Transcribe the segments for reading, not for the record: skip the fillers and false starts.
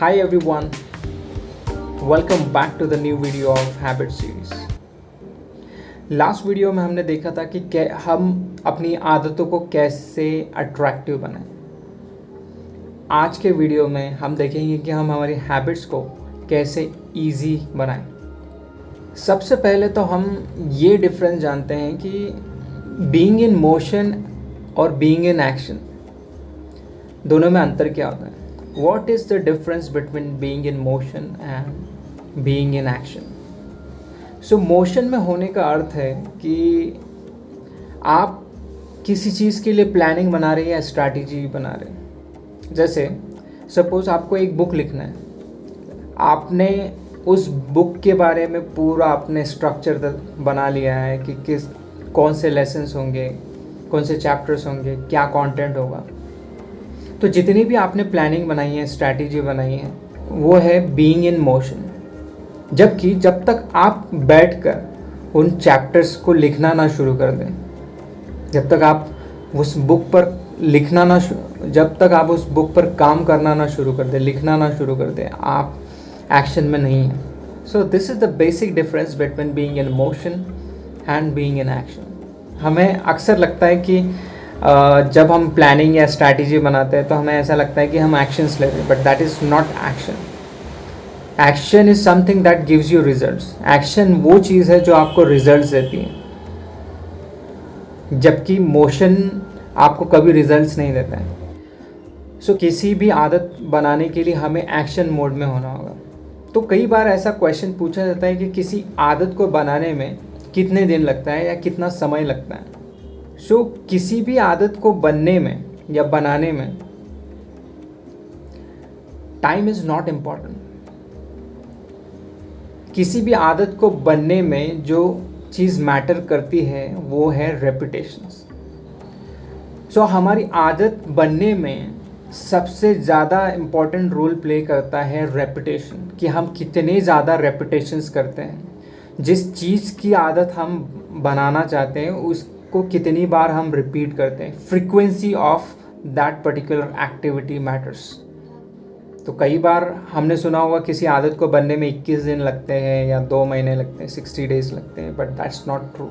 Hi everyone, welcome back to the new video of Habit series. Last video में हमने देखा था कि हम अपनी आदतों को कैसे अट्रैक्टिव बनाएं। आज के वीडियो में हम देखेंगे कि हम हमारी हैबिट्स को कैसे इजी बनाएं। सबसे पहले तो हम ये डिफरेंस जानते हैं कि बीइंग इन मोशन और बीइंग इन एक्शन दोनों में अंतर क्या होता है। What is the difference between being in motion and being in action? So motion में होने का अर्थ है कि आप किसी चीज़ के लिए प्लानिंग बना रहे हैं या स्ट्रैटेजी बना रहे हैं। जैसे सपोज़ आपको एक बुक लिखना है, आपने उस बुक के बारे में पूरा अपने स्ट्रक्चर बना लिया है कि कौन से लेसन्स होंगे, कौन से चैप्टर्स होंगे, क्या कंटेंट होगा। तो जितनी भी आपने प्लानिंग बनाई है, स्ट्रैटेजी बनाई है, वो है बीइंग इन मोशन। जबकि जब तक आप बैठकर उन चैप्टर्स को लिखना ना शुरू कर दें, जब तक आप उस बुक पर जब तक आप उस बुक पर काम करना ना शुरू कर दें, लिखना ना शुरू कर दें, आप एक्शन में नहीं हैं। So this is the basic difference between being in motion and being in action. हमें अक्सर लगता है कि जब हम प्लानिंग या स्ट्रैटेजी बनाते हैं तो हमें ऐसा लगता है कि हम एक्शंस ले रहे हैं, but that is not action. Action is something that gives you results. Action वो चीज़ है जो आपको रिजल्ट्स देती है, जबकि मोशन आपको कभी रिजल्ट्स नहीं देता है। सो किसी भी आदत बनाने के लिए हमें एक्शन मोड में होना होगा। तो कई बार ऐसा क्वेश्चन पूछा जाता है कि किसी आदत को बनाने में कितने दिन लगता है या कितना समय लगता है। सो किसी भी आदत को बनने में या बनाने में टाइम इज़ नॉट इम्पॉर्टेंट। किसी भी आदत को बनने में जो चीज़ मैटर करती है वो है रेपिटेशंस। सो हमारी आदत बनने में सबसे ज़्यादा इम्पॉर्टेंट रोल प्ले करता है रेपिटेशन, कि हम कितने ज़्यादा रेपिटेशंस करते हैं। जिस चीज़ की आदत हम बनाना चाहते हैं उसको कितनी बार हम रिपीट करते हैं। Frequency of that particular activity matters. तो कई बार हमने सुना होगा किसी आदत को बनने में 21 दिन लगते हैं या 2 महीने लगते हैं, 60 डेज लगते हैं, but that's not true.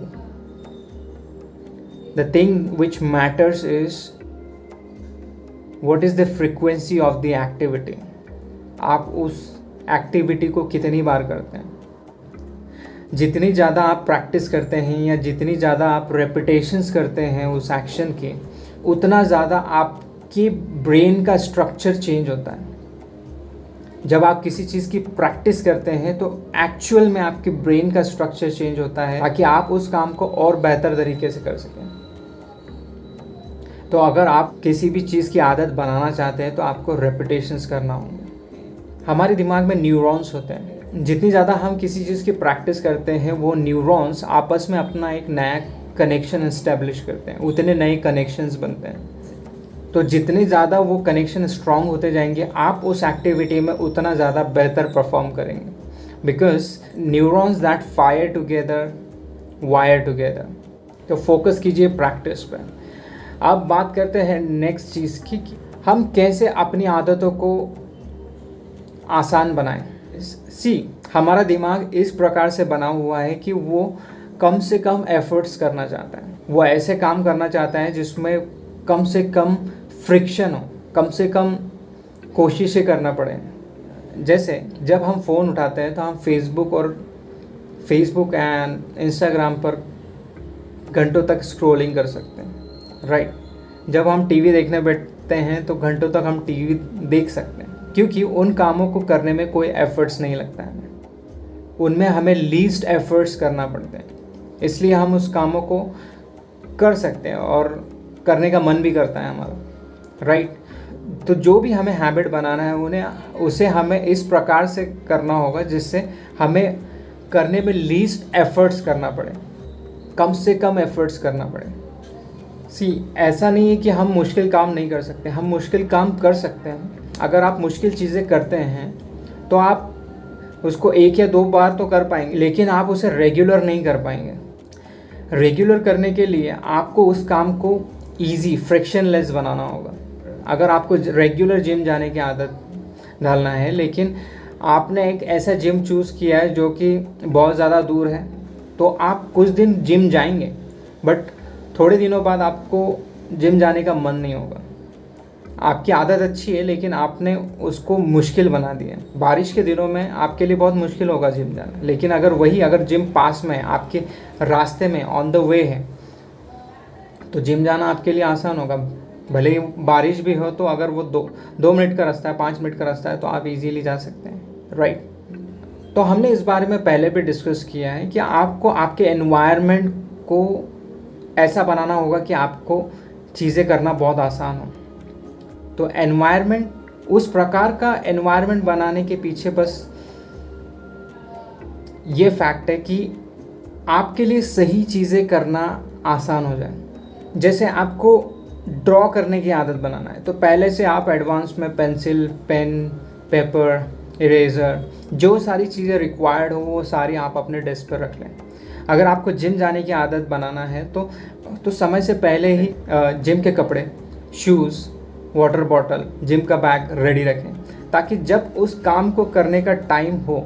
The thing which matters is what is the frequency of the activity. आप उस एक्टिविटी को कितनी बार करते हैं। जितनी ज़्यादा आप प्रैक्टिस करते हैं या जितनी ज़्यादा आप रेपिटेशंस करते हैं उस एक्शन के, उतना ज़्यादा आपके ब्रेन का स्ट्रक्चर चेंज होता है। जब आप किसी चीज़ की प्रैक्टिस करते हैं तो एक्चुअल में आपके ब्रेन का स्ट्रक्चर चेंज होता है ताकि आप उस काम को और बेहतर तरीके से कर सकें। तो अगर आप किसी भी चीज़ की आदत बनाना चाहते हैं तो आपको रेपिटेशंस करना होगा। हमारे दिमाग में न्यूरॉन्स होते हैं। जितनी ज़्यादा हम किसी चीज़ की प्रैक्टिस करते हैं वो न्यूरॉन्स आपस में अपना एक नया कनेक्शन इस्टेब्लिश करते हैं, उतने नए कनेक्शंस बनते हैं। तो जितने ज़्यादा वो कनेक्शन स्ट्रॉन्ग होते जाएंगे, आप उस एक्टिविटी में उतना ज़्यादा बेहतर परफॉर्म करेंगे। Because neurons that fire together wire together. तो फोकस कीजिए प्रैक्टिस पर। अब बात करते हैं नेक्स्ट चीज़ की कि हम कैसे अपनी आदतों को आसान बनाएं। हमारा दिमाग इस प्रकार से बना हुआ है कि वो कम से कम एफर्ट्स करना चाहता है। वो ऐसे काम करना चाहता है जिसमें कम से कम फ्रिक्शन हो, कम से कम कोशिशें करना पड़े। जैसे जब हम फ़ोन उठाते हैं तो हम फेसबुक एंड इंस्टाग्राम पर घंटों तक स्क्रॉलिंग कर सकते हैं, राइट। जब हम टीवी देखने बैठते हैं तो घंटों तक हम टीवी देख सकते हैं, क्योंकि उन कामों को करने में कोई एफर्ट्स नहीं लगता है। उनमें हमें लीस्ट एफर्ट्स करना पड़ते हैं, इसलिए हम उस कामों को कर सकते हैं और करने का मन भी करता है हमारा, राइट। तो जो भी हमें हैबिट बनाना है उसे हमें इस प्रकार से करना होगा जिससे हमें करने में लीस्ट एफर्ट्स करना पड़े, कम से कम एफर्ट्स करना पड़े। ऐसा नहीं है कि हम मुश्किल काम नहीं कर सकते, हम मुश्किल काम कर सकते हैं। अगर आप मुश्किल चीज़ें करते हैं तो आप उसको 1 या 2 बार तो कर पाएंगे, लेकिन आप उसे रेगुलर नहीं कर पाएंगे। रेगुलर करने के लिए आपको उस काम को ईजी, फ्रिक्शनलेस बनाना होगा। अगर आपको रेगुलर जिम जाने की आदत डालना है, लेकिन आपने एक ऐसा जिम चूज़ किया है जो कि बहुत ज़्यादा दूर है, तो आप कुछ दिन जिम जाएंगे बट थोड़े दिनों बाद आपको जिम जाने का मन नहीं होगा। आपकी आदत अच्छी है लेकिन आपने उसको मुश्किल बना दिया है। बारिश के दिनों में आपके लिए बहुत मुश्किल होगा जिम जाना, लेकिन अगर जिम पास में है, आपके रास्ते में ऑन द वे है, तो जिम जाना आपके लिए आसान होगा। भले ही बारिश भी हो तो अगर वो दो मिनट का रास्ता है, 5 मिनट का रास्ता है, तो आप इजीली जा सकते हैं, राइट। तो हमने इस बारे में पहले भी डिस्कस किया है कि आपको आपके एनवायरनमेंट को ऐसा बनाना होगा कि आपको चीज़ें करना बहुत आसान हो। तो एनवायरनमेंट, उस प्रकार का एनवायरनमेंट बनाने के पीछे बस ये फैक्ट है कि आपके लिए सही चीज़ें करना आसान हो जाए। जैसे आपको ड्रॉ करने की आदत बनाना है, तो पहले से आप एडवांस में पेंसिल, पेन, पेपर, इरेज़र, जो सारी चीज़ें रिक्वायर्ड हो वो सारी आप अपने डेस्क पर रख लें। अगर आपको जिम जाने की आदत बनाना है तो समय से पहले ही जिम के कपड़े, शूज़, वाटर बॉटल, जिम का बैग रेडी रखें, ताकि जब उस काम को करने का टाइम हो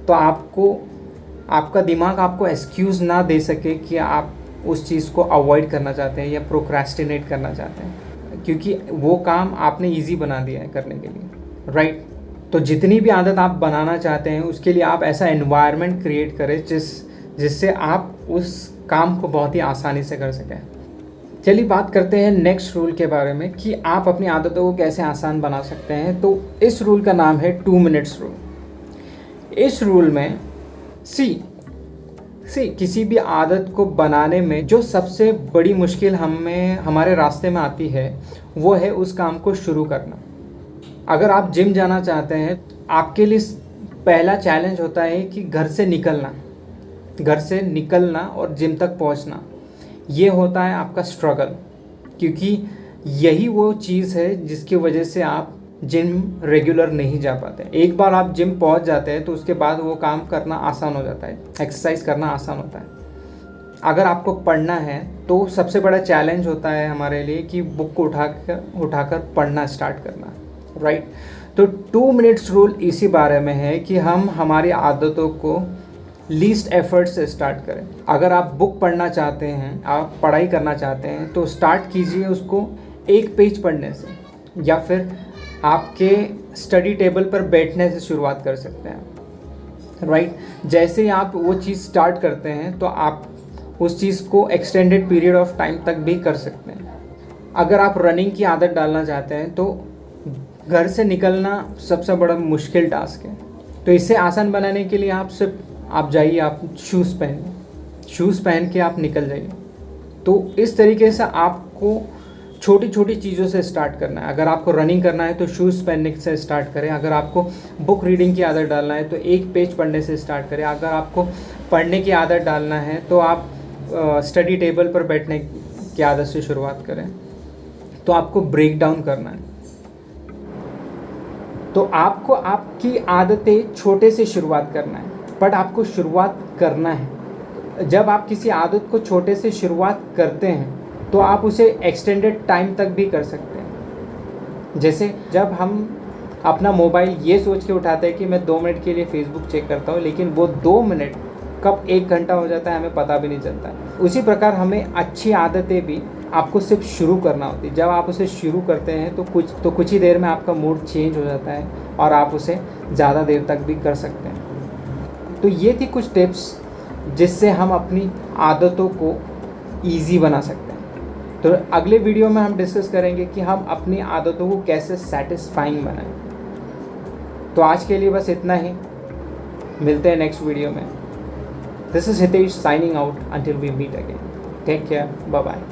तो आपका दिमाग आपको एक्सक्यूज़ ना दे सके कि आप उस चीज़ को अवॉइड करना चाहते हैं या प्रोक्रेस्टिनेट करना चाहते हैं, क्योंकि वो काम आपने ईजी बना दिया है करने के लिए, राइट। तो जितनी भी आदत आप बनाना चाहते हैं उसके लिए आप ऐसा एनवायरनमेंट क्रिएट करें जिससे आप उस काम को बहुत ही आसानी से कर सकें। चलिए बात करते हैं नेक्स्ट रूल के बारे में कि आप अपनी आदतों को कैसे आसान बना सकते हैं। तो इस रूल का नाम है 2 मिनट्स रूल। इस रूल में किसी भी आदत को बनाने में जो सबसे बड़ी मुश्किल हमारे रास्ते में आती है वो है उस काम को शुरू करना। अगर आप जिम जाना चाहते हैं, आपके लिए पहला चैलेंज होता है कि घर से निकलना और जिम तक पहुंचना। ये होता है आपका स्ट्रगल, क्योंकि यही वो चीज़ है जिसकी वजह से आप जिम रेगुलर नहीं जा पाते। एक बार आप जिम पहुंच जाते हैं तो उसके बाद वो काम करना आसान हो जाता है, एक्सरसाइज करना आसान होता है। अगर आपको पढ़ना है तो सबसे बड़ा चैलेंज होता है हमारे लिए कि बुक को उठाकर पढ़ना स्टार्ट करना, राइट। तो 2 मिनट्स रूल इसी बारे में है कि हम हमारी आदतों को लीस्ट एफर्ट से स्टार्ट करें। अगर आप बुक पढ़ना चाहते हैं, आप पढ़ाई करना चाहते हैं, तो स्टार्ट कीजिए उसको एक पेज पढ़ने से, या फिर आपके स्टडी टेबल पर बैठने से शुरुआत कर सकते हैं, राइट। जैसे ही आप वो चीज़ स्टार्ट करते हैं तो आप उस चीज़ को एक्सटेंडेड पीरियड ऑफ टाइम तक भी कर सकते हैं। अगर आप रनिंग की आदत डालना चाहते हैं तो घर से निकलना सबसे बड़ा मुश्किल टास्क है। तो इसे आसान बनाने के लिए आप जाइए, आप शूज़ पहन के आप निकल जाइए। तो इस तरीके से आपको छोटी छोटी चीज़ों से स्टार्ट करना है। अगर आपको रनिंग करना है तो शूज़ पहनने से स्टार्ट करें। अगर आपको बुक रीडिंग की आदत डालना है तो एक पेज पढ़ने से स्टार्ट करें। अगर आपको पढ़ने की आदत डालना है तो आप स्टडी टेबल पर बैठने की आदत से शुरुआत करें। तो आपको ब्रेक डाउन करना है। तो आपको आपकी आदतें छोटे से शुरुआत करना है, बट आपको शुरुआत करना है। जब आप किसी आदत को छोटे से शुरुआत करते हैं तो आप उसे एक्सटेंडेड टाइम तक भी कर सकते हैं। जैसे जब हम अपना मोबाइल ये सोच के उठाते हैं कि मैं 2 मिनट के लिए फेसबुक चेक करता हूँ, लेकिन वो 2 मिनट कब 1 घंटा हो जाता है हमें पता भी नहीं चलता है। उसी प्रकार हमें अच्छी आदतें भी आपको सिर्फ शुरू करना होती है। जब आप उसे शुरू करते हैं तो कुछ ही देर में आपका मूड चेंज हो जाता है और आप उसे ज़्यादा देर तक भी कर सकते हैं। तो ये थी कुछ टिप्स जिससे हम अपनी आदतों को ईजी बना सकते हैं। तो अगले वीडियो में हम डिस्कस करेंगे कि हम अपनी आदतों को कैसे सेटिस्फाइंग बनाएं। तो आज के लिए बस इतना ही, मिलते हैं नेक्स्ट वीडियो में। This is Hitesh signing out until we meet again. Take care, bye bye.